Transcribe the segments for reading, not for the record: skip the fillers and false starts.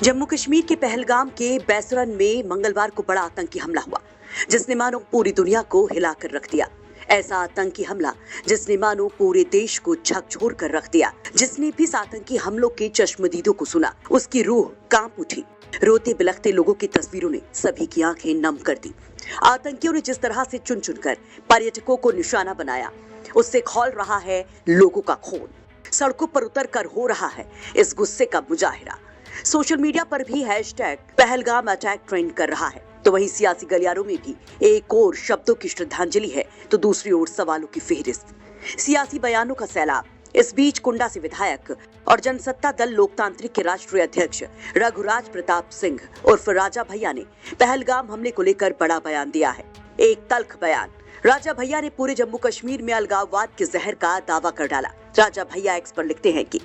जम्मू कश्मीर के पहलगाम के बैसरन में मंगलवार को बड़ा आतंकी हमला हुआ, जिसने मानो पूरी दुनिया को हिलाकर रख दिया। ऐसा आतंकी हमला जिसने मानो पूरे देश को झकझोर कर रख दिया। जिसने भी इस आतंकी हमलों के चश्मदीदों को सुना, उसकी रूह कांप उठी। रोते बिलखते लोगों की तस्वीरों ने सभी की आंखें नम कर दी। आतंकियों ने जिस तरह से चुन चुनकर पर्यटकों को निशाना बनाया, उससे खौल रहा है लोगों का खून। सड़कों पर उतर कर हो रहा है इस गुस्से का मुजाहिरा। सोशल मीडिया पर भी हैशटैग पहलगाम अटैक ट्रेंड कर रहा है। तो वहीं सियासी गलियारों में भी एक और शब्दों की श्रद्धांजलि है, तो दूसरी ओर सवालों की फेहरिस्त, सियासी बयानों का सैलाब। इस बीच कुंडा से विधायक और जनसत्ता दल लोकतांत्रिक के राष्ट्रीय अध्यक्ष रघुराज प्रताप सिंह उर्फ राजा भैया ने पहलगाम हमले को लेकर बड़ा बयान दिया है। एक तल्ख बयान। राजा भैया ने पूरे जम्मू कश्मीर में अलगाववाद के जहर का दावा कर डाला। राजा भैया एक्स पर लिखते हैं कि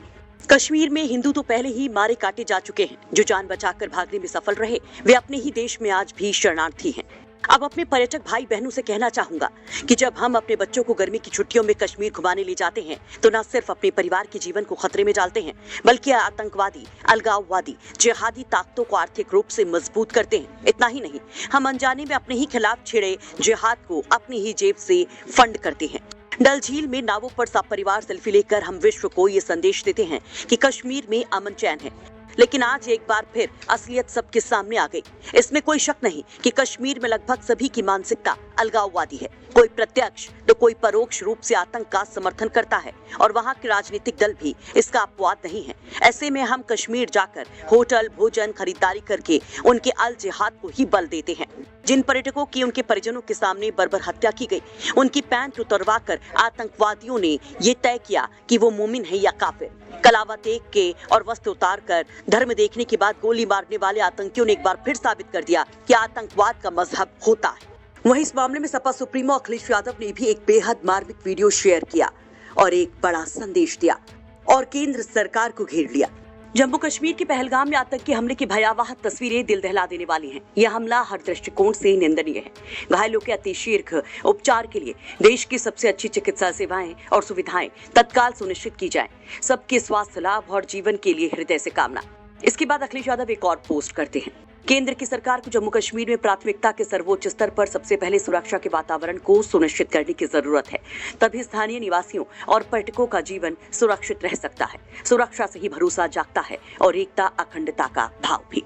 कश्मीर में हिंदू तो पहले ही मारे काटे जा चुके हैं। जो जान बचाकर भागने में सफल रहे, वे अपने ही देश में आज भी शरणार्थी हैं। अब अपने पर्यटक भाई बहनों से कहना चाहूंगा कि जब हम अपने बच्चों को गर्मी की छुट्टियों में कश्मीर घुमाने ले जाते हैं, तो न सिर्फ अपने परिवार के जीवन को खतरे में डालते हैं, बल्कि आतंकवादी, अलगाववादी, जिहादी ताकतों को आर्थिक रूप से मजबूत करते हैं। इतना ही नहीं, हम अनजाने में अपने ही खिलाफ छिड़े जिहाद को अपनी ही जेब से फंड करते हैं। डल झील में नावों पर सब परिवार सेल्फी लेकर हम विश्व को ये संदेश देते हैं कि कश्मीर में अमन चैन है। लेकिन आज एक बार फिर असलियत सबके सामने आ गई। इसमें कोई शक नहीं कि कश्मीर में लगभग सभी की मानसिकता अलगाववादी है। कोई प्रत्यक्ष तो कोई परोक्ष रूप से आतंक का समर्थन करता है, और वहाँ के राजनीतिक दल भी इसका अपवाद नहीं है। ऐसे में हम कश्मीर जाकर होटल, भोजन, खरीदारी करके उनके अल जिहाद को ही बल देते हैं। जिन पर्यटकों की उनके परिजनों के सामने बर्बर हत्या की गई, उनकी पैंट उतरवा कर आतंकवादियों ने ये तय किया कि वो मोमिन है या काफिर। कलावा देख के और वस्त्र उतार कर धर्म देखने के बाद गोली मारने वाले आतंकियों ने एक बार फिर साबित कर दिया कि आतंकवाद का मजहब होता है। वहीं इस मामले में सपा सुप्रीमो अखिलेश यादव ने भी एक बेहद मार्मिक वीडियो शेयर किया और एक बड़ा संदेश दिया और केंद्र सरकार को घेर लिया। जम्मू कश्मीर के पहलगाम में आतंकी हमले की भयावह तस्वीरें दिल दहला देने वाली हैं। यह हमला हर दृष्टिकोण से निंदनीय है। घायलों के अतिशीघ्र उपचार के लिए देश की सबसे अच्छी चिकित्सा सेवाएं और सुविधाएं तत्काल सुनिश्चित की जाएं। सबके स्वास्थ्य लाभ और जीवन के लिए हृदय से कामना। इसके बाद अखिलेश यादव एक और पोस्ट करते हैं। केंद्र की सरकार को जम्मू कश्मीर में प्राथमिकता के सर्वोच्च स्तर पर सबसे पहले सुरक्षा के वातावरण को सुनिश्चित करने की जरूरत है। तभी स्थानीय निवासियों और पर्यटकों का जीवन सुरक्षित रह सकता है। सुरक्षा से ही भरोसा जागता है और एकता, अखंडता का भाव भी।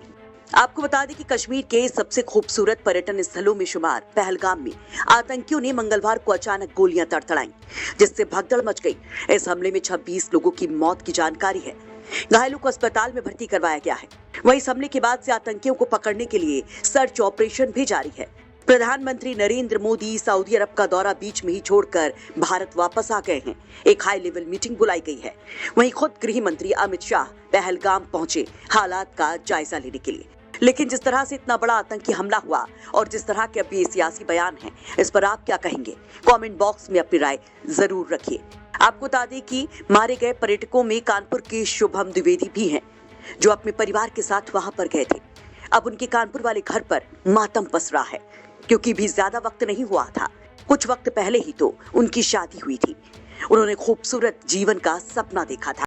आपको बता दें कि कश्मीर के सबसे खूबसूरत पर्यटन स्थलों में शुमार पहलगाम में आतंकियों ने मंगलवार को अचानक गोलियां तड़तड़ाई, जिससे भगदड़ मच गई। इस हमले में 26 लोगों की मौत की जानकारी है। घायलों को अस्पताल में भर्ती करवाया गया है। वहीं इस हमले के बाद से आतंकियों को पकड़ने के लिए सर्च ऑपरेशन भी जारी है। प्रधानमंत्री नरेंद्र मोदी सऊदी अरब का दौरा बीच में ही छोड़कर भारत वापस आ गए हैं। एक हाई लेवल मीटिंग बुलाई गई है। वहीं खुद गृह मंत्री अमित शाह पहलगाम पहुंचे हालात का जायजा लेने के लिए। लेकिन जिस तरह से इतना बड़ा आतंकी हमला हुआ और जिस तरह के अभी सियासी बयान हैं, इस पर आप क्या कहेंगे? कमेंट बॉक्स में अपनी राय जरूर रखिए। आपको बता दें कि मारे गए पर्यटकों में कानपुर के शुभम द्विवेदी भी हैं, जो अपने परिवार के साथ वहां पर गए थे। अब उनके कानपुर वाले घर पर मातम पसरा है, क्योंकि भी ज्यादा वक्त नहीं हुआ था। कुछ वक्त पहले ही तो उनकी शादी हुई थी। उन्होंने खूबसूरत जीवन का सपना देखा था।